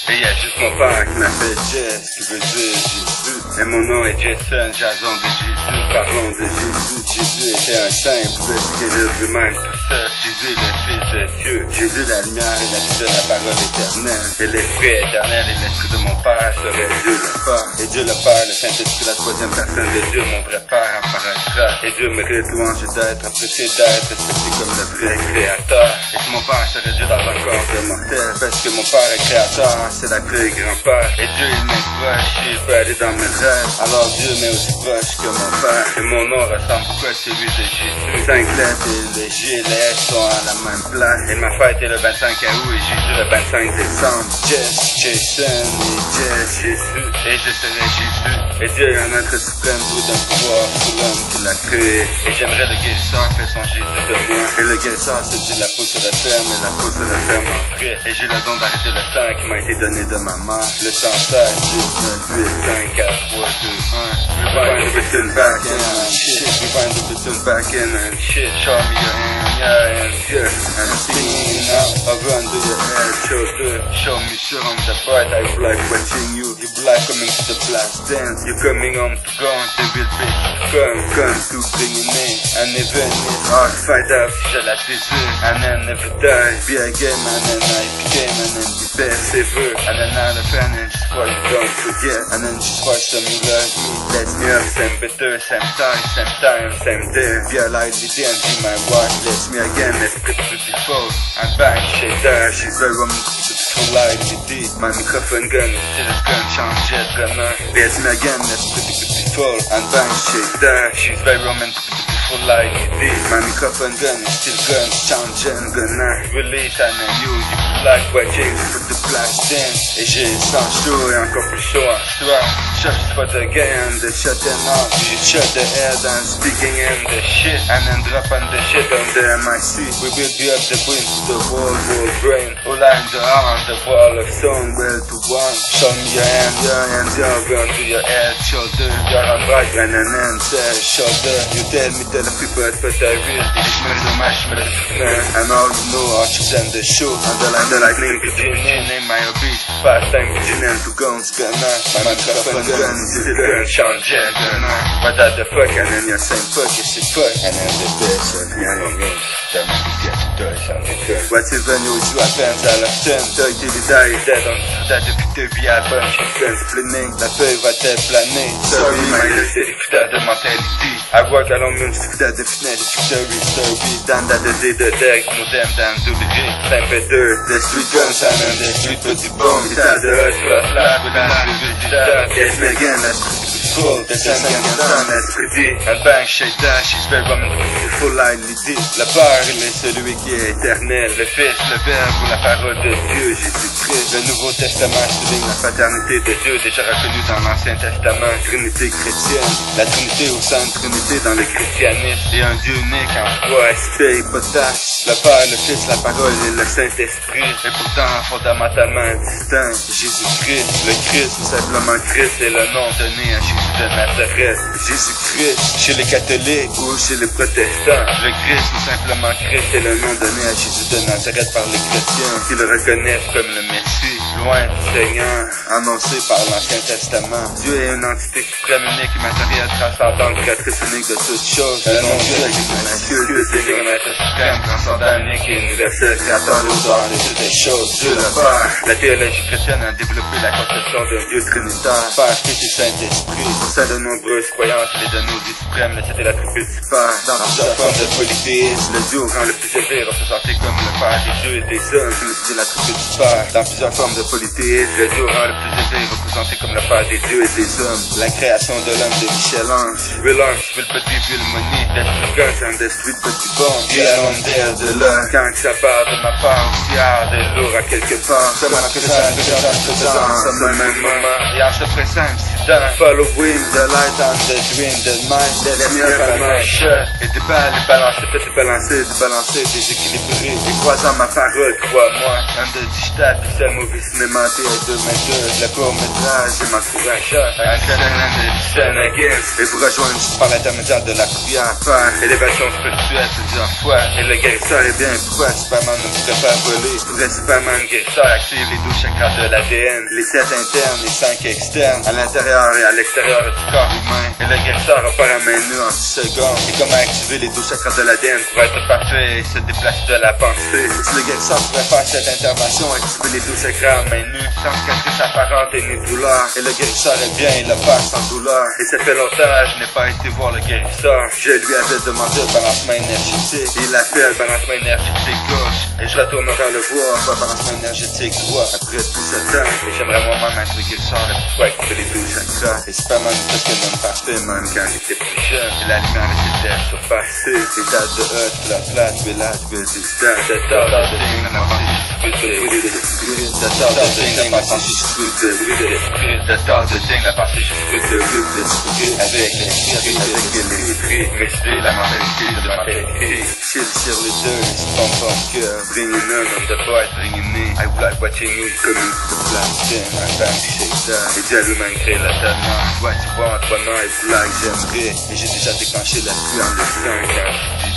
Et y'a juste mon père qui m'appelle Jess, qui veut dire Jésus. Et mon nom est Jason, jason de Jésus, parlons de Jésus. Jésus était un saint, pouvait guérir lui-même tout seul. Jésus le Fils de Dieu, Jésus la lumière et la vie de la parole éternelle. Et l'Esprit éternel et l'Esprit de mon Père serait Dieu le Père. Et Dieu le Père, le Saint-Esprit, la troisième personne de Dieu, mon vrai Père, apparaîtra. Et Dieu mérite louange d'être apprécié, d'être respecté comme le vrai créateur. Et si mon Père serait Dieu dans un corps de mortel, parce que mon Père est créateur, c'est la plus grand-père. Et Dieu il m'est proche, il peut aller dans mes rêves. Alors Dieu m'est aussi proche que mon Père. Et mon nom ressemble beaucoup à celui de Jésus. 5 lettres et le J et le S sont à la même place. Et ma fête est le 25 août et Jésus le 25 décembre. Jess, Jason et Jess, Jésus. Et je serai Jésus. Et Dieu est un être suprême, doué d'un pouvoir sur l'homme qui l'a créé. Et j'aimerais le guérisseur fait son Jésus de moi. Et le guérisseur se dit la peau se referme et la peau se referme en frais. Et j'ai le don d'arrêter le temps qui m'a été donné de ma mère. Le 116, 10, 9, 8, 5, 4, 3, 2, 1. Rewind the return back in and shit. Rewind the return back in and shit. Show me your hand, yeah, and yeah. And singing out. I run to your head, shoulder. Show me sure I'm the bright. I like watching you. You black coming to the blast dance. You coming home to go on the real bitch. Come to bring your name. And even if I fight out, je la désire. And then never die. Be a game and then I became and then be persevere. And then now the finish. What you don't forget. And then just watch them you like me. Let's me up, same better, same time, same day. Be a light leader and be my wife. Let's me again, let's put it before. And bang, shake that. She's very romantic. Light leader. My microphone gun, still a gun, change jet gunner. Let's me again, let's put it before. And bang, shake that. She's very romantic. Light leader. My microphone gun, still gun, change jet gunner. Release and then you like watching put the blast in. Et j'ai sans chaud et encore plus chaud en soir. Cherche pas de gain, de shut and off. You shut the air down, speaking in the shit. And then drop on the shit on the MIC. We will be up the brain to the whole brain. All lines are on the wall of song, well to one. Show me your hands, your run to your head, shoulder. Your hand right, and then say shoulder. You tell me the people but I real. Ich smell the mash, smell the fitness. And all you know, arches and the show. And the lightning beginning, name my beat. Fast time beginning to guns, gunner. My microphone gun, still gun, change jet gunner. What the fuck, and then you're saying fuck, you say fuck. And then the bitch, and then whatever you joue à peine à la scène. T'as été les die dead on that depuis que vie à bunch of friends planning. La feuille va te planer. Sorry my c'est des putains de mentalité. I work along with the putains de finale victory story. Dans the day the deck, modem dans double simple 2. The street guns and then the street petit bomb. Guitar de hush flat without the visitor. Yes me again, let's full, the sun can down, let's pretty. And bang, shake that, she's very woman, full line l'idée. La part, il est celui qui est éternel. Le Fils, le Verbe ou la parole de Dieu, Jésus-Christ. Le Nouveau Testament souligne la paternité de Dieu, déjà reconnue dans l'Ancien Testament. Trinité chrétienne, la Trinité au sein de Trinité dans le christianisme. Et un Dieu unique en foi, aspect et potasse. Le Père, le Fils, la parole et le Saint-Esprit. Et pourtant, fondamentalement distinct. Jésus-Christ, le Christ, tout simplement Christ, est le nom donné à Jésus de Nazareth. Jésus-Christ, chez les catholiques ou chez les protestants. Le Christ, tout simplement Christ, est le nom donné à Jésus de Nazareth par les chrétiens qui le reconnaissent comme le Messie, loin du Seigneur, annoncé par l'Ancien Testament. Dieu est une entité suprême, unique, immatérielle, transcendante, créatrice unique de toutes choses. Le nom de Dieu est minuscule, désigne un être suprême, transcendant, unique et universel, créateur, l'auteur de toutes les choses. Dieu le Père. La théologie chrétienne a développé la conception d'un Dieu trinitaire, Père, Fils et Saint-Esprit. Pour ça, de nombreuses croyances, les données au Dieu suprême, c'était l'attribut du Père. Dans plusieurs formes de polythéisme, le Dieu au rang le plus élevé, représenté comme le Père des dieux et des hommes, c'est l'attribut du Père. Dans plusieurs formes de polythéisme, le Dieu au rang le plus élevé, représenté comme le Père des dieux et des hommes. La création de l'homme de Michel-Ange. Will Arms, Will Petit, Will Money, the Street Guns and the Street Petit Bon. Dieu à de là, quand que ça part de ma part, aussi hard et lourd à quelque part. Seulement que ça, en ce même moment. Et en ce présent, si destin. Following the light and the dream, the mind, the mirage. Et débalancer, déséquilibré. Et croisant ma parole, crois-moi. Un de digital, du seul mauvais cinéma, de mes deux, le court-métrage, et m'encourage. Un scène against. Et vous rejoindre par l'intermédiaire de la prière, faire élévation spirituelle plusieurs fois. Et le guérisseur est bien, pourquoi Superman ne pourrait pas voler? Pourrait Superman guérisseur active les 12 chakras de l'ADN, les 7 internes, les 5 externes, à l'intérieur et à l'extérieur du corps humain. Et le guérisseur opère à main nue en 10 secondes. Et comment activer les 12 chakras de l'ADN pour être parfait et se déplacer de la pensée? Si le guérisseur pouvait faire cette intervention, activer les 12 chakras à main nue, sans cicatrice apparente et ni douleur. Et le guérisseur est bien, il le passe sans douleur. Et ça fait longtemps, je n'ai pas été voir le guérisseur. Je lui avais demandé un balancement énergétique. Et il a fait un balancement énergétique gauche. Et je retournerai le voir, un balancement énergétique droit. Après tout ce temps, et j'aimerais moi-même être le guérisseur et pourquoi activer les 12 chakras. Et Superman est presque un homme parfait, même quand j'étais plus jeune. Et la lumière était surpassée. Et t'as de hot, la tu es là, tu veux du temps. De tard, de ding, la partie, de tard, de ding, la partie, de tard, de ding, la partie, avec l'esprit, rester la mentalité de mentalité. Chill sur les deux, pom cœur, bringing none on the boy, bringing me. I like watching you coming to the plastic, un fancy shaker. Et Dieu lui-même crée la talent. What you want, bonheur et blague, j'aimerais. Et j'ai déjà déclenché la pluie en le sang quand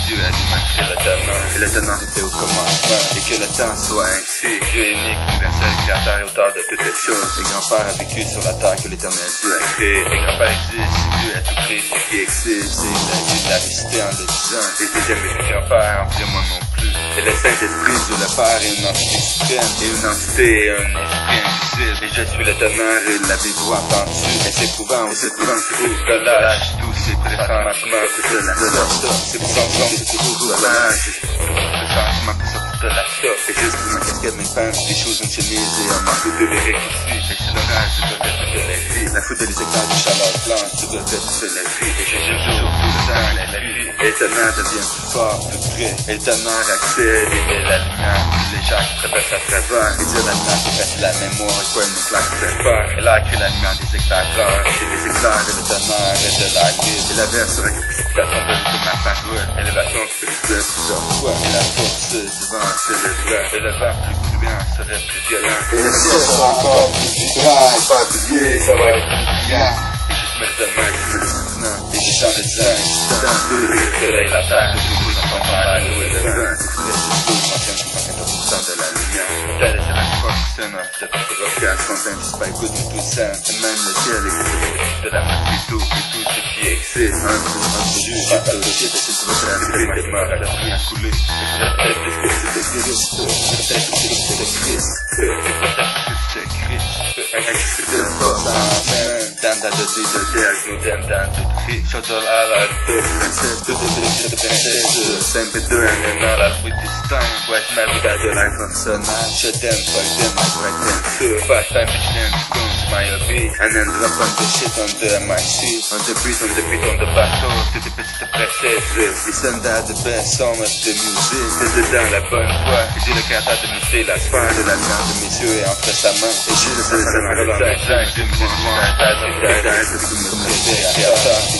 Dieu a lui-même créé le talent. Et le talent était au commencement. Et que le temps soit ainsi. Dieu est unique, universel, créateur et auteur de toutes les choses. Et grand-père a vécu sur la terre que l'éternel Dieu a créé. Et grand-père existe, Dieu a tout créé, ce qui existe. C'est la vie de la réciter en le disant. Et deuxième et grand-père, emplis-moi non plus. Et le Saint-Esprit, Dieu le Père, est une entité suprême. Et une entité et un esprit invisible. Et je suis le teneur et l'avez-vous entendu? Et c'est prouvant, c'est prouvant, c'est tout. Relâche tous ces pressentiments, c'est la sorte. C'est pour s'entendre, c'est tout, relâche. Le sentiment pour sortir de la sorte. Et juste pour ma casquette, mes pants, des choses une chemise et un manteau de lyrique ici. Et c'est l'orage, je veux faire de la vie. La foudre et les éclairs de chaleur blanche, je veux faire de la vie. Et je jure toujours tout le temps, la vie. Et le tonnerre devient plus fort, plus près. Et le tonnerre accède, et la lumière, les gens qui traversent à travers. Et dire la lumière qui fait la mémoire, et quoi une éclair qui fait peur. Et là, crée la lumière des éclairs blancs, et les éclairs et le tonnerre et de la guide. Et la verre sur la capacitation de ma parole. Élévation spirituelle plusieurs fois. Et la force du vent s'élèvera. Et le vent plus bruyant serait plus violent. Et le ciel sera encore plus vibrant, et pas plus vieux, ça va être plus brillant. Et je te mets de main, je me le souvenant. Et je chante le sang, dans tout le soleil, la terre, le tout, les enfants par l'eau et le vent. De la lumière, tel est la force sonore de toute rocasse, fontaine, je pas écoute tout ça, et même le ciel est de la main et tout ce qui existe, un jus, j'ai pas le shit, et si tu veux faire la vie de mort, la pluie a coulé, et la tête de Christ, c'est de Christ, la tête de Christ, c'est de Christ, de force en main, dans ta dosée de terre, nous t'aime dans tout prix, chaude à la princesse, tout est de princesse, simple de un dans la fruit du temps, ouais, je m'avais de life personnage, je t'aime, fuck them, I break them too. First time bitch them, spoon to my beat. And then drop on the shit on the my seat. On the beat, on the bateau, to the petites princesses. Listen to the best song of the music. C'est dans la bonne voie. J'ai le créateur de musique, la sphère de la lumière de mes yeux et entre sa main. Et j'ai le seul dans le temps, j'ai me dit moi,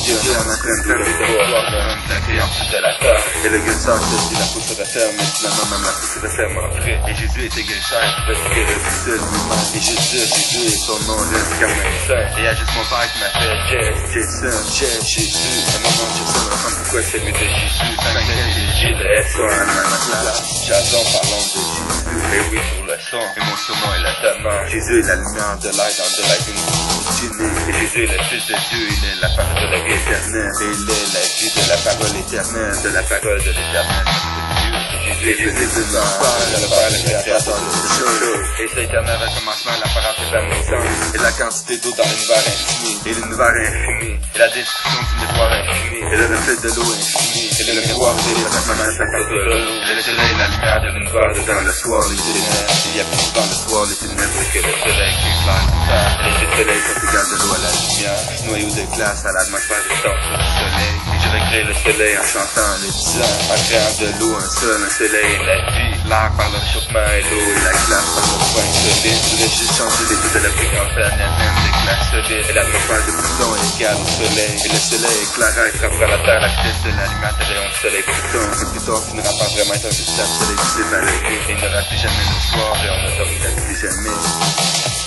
Dieu en train de voir la créance de la terre. Et le guérisseur se dit la pousse de terre, mais finalement même la pousse de terre m'entrait. Et Jésus était guérisseur, il pouvait se guérir tout seul lui-même. Et Jésus et son nom reste comme un saint. Et il y a juste mon père qui m'appelle Jason, Jésus. Et mon nom Jason ressemble pourquoi celui de Jésus. 5 J, le S, on a même à classe. Jason, parlons de Jésus. Et oui, pour le son. Et mon surnom est l'étonnant. Jésus est la lumière de l'air dans de la continue. Et Jésus est le Fils de Dieu, il est la parole de la vie éternelle. Et il est la vie de la parole éternelle, de la parole de l'éternel. Jésus est venu de l'enfer, le Père, le créateur de toutes choses. Et cet éternel recommencement, l'apparence est la naissance. Et la quantité d'eau dans l'univers infini. Et l'univers infini. Et la destruction du miroir infini. Et le reflet de l'eau infini. Et le miroir des personnages de l'eau. Et le soleil, la lumière de l'univers dedans le soir, les ténèbres. Il y a plus dans le soir, les ténèbres que le soleil qui éclaire la terre. Et les soleils sont égales de l'eau à la lumière. Noyau de glace à l'atmosphère du temps du soleil. Et je recrée le soleil en chantant, en le disant, en créant de l'eau un seul, un soleil, la vie. L'art par le chauffement et l'eau et la glace par le point solide. Je voulais juste changer les taux de la fréquence même des glaces solides. Et l'atmosphère de Pluton est égale au soleil. Et le soleil éclairant frappera la terre, la vitesse de la lumière des rayons du soleil. Pluton finira par vraiment être un système soleil visé par le gris. Et il n'aura plus jamais le soir et on n'autorisera plus jamais.